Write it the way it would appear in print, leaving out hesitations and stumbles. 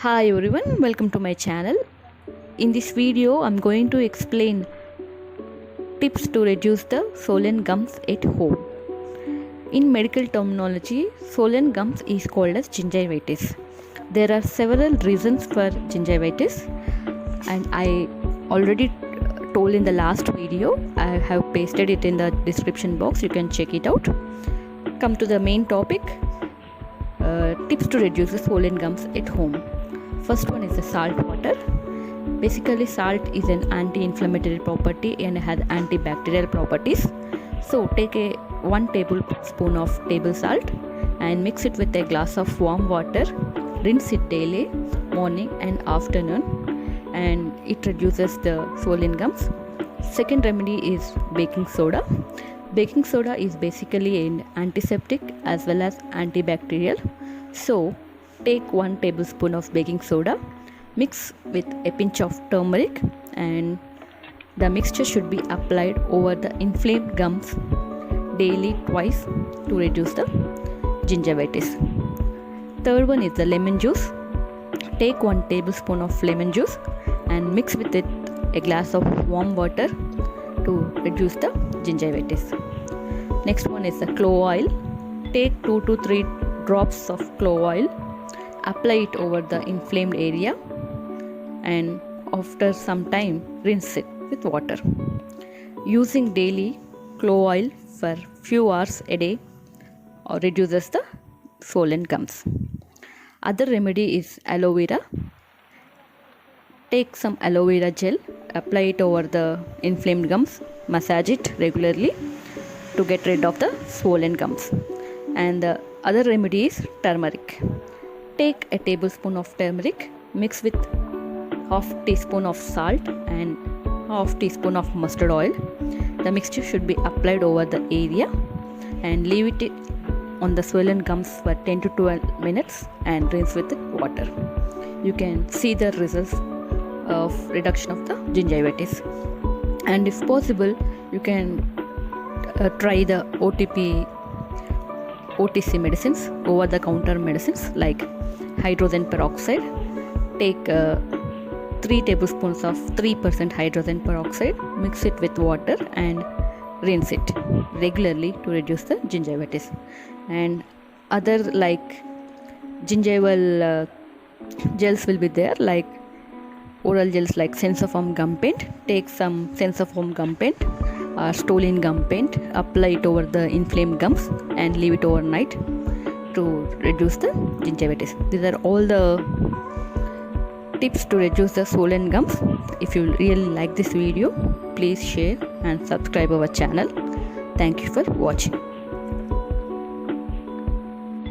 Hi everyone, welcome to my channel. In this video, I'm going to explain tips to reduce the swollen gums at home. In medical terminology, swollen gums is called as gingivitis. There are several reasons for gingivitis, and I already told in the last video. I have pasted it in the description box. You can check it out. Come to the main topic. Tips to reduce the swollen gums at home. First one is the salt water. Basically, salt is an anti-inflammatory property and has antibacterial properties. So take 1 tablespoon of table salt and mix it with a glass of warm water. Rinse it daily, morning and afternoon, and it reduces the swollen gums. Second remedy is baking soda. Baking soda is basically an antiseptic as well as antibacterial. So take 1 tablespoon of baking soda, mix with a pinch of turmeric, and the mixture should be applied over the inflamed gums daily twice to reduce the gingivitis. Third one is the lemon juice. Take 1 tablespoon of lemon juice and mix with it a glass of warm water to reduce the gingivitis. Next one is the clove oil. Take 2 to 3 drops of clove oil, apply it over the inflamed area, and after some time rinse it with water. Using daily clove oil for few hours a day reduces the swollen gums. Other remedy is aloe vera. Take some aloe vera gel, apply it over the inflamed gums, massage it regularly to get rid of the swollen gums. And the other remedy is turmeric. Take a tablespoon of turmeric, mix with half teaspoon of salt and half teaspoon of mustard oil. The mixture should be applied over the area and leave it on the swollen gums for 10 to 12 minutes and rinse with water. You can see the results of reduction of the gingivitis. And if possible, you can try the OTC medicines, over the counter medicines like hydrogen peroxide. Take 3 tablespoons of 3% hydrogen peroxide, mix it with water and rinse it regularly to reduce the gingivitis. And other like gingival gels will be there, like oral gels like Sensoform Gumpaint. Take some Sensoform Gumpaint or Stolin Gumpaint, apply it over the inflamed gums and leave it overnight to reduce the gingivitis. These are all the tips to reduce the swollen gums. If you really like this video, please share and subscribe our channel. Thank you for watching.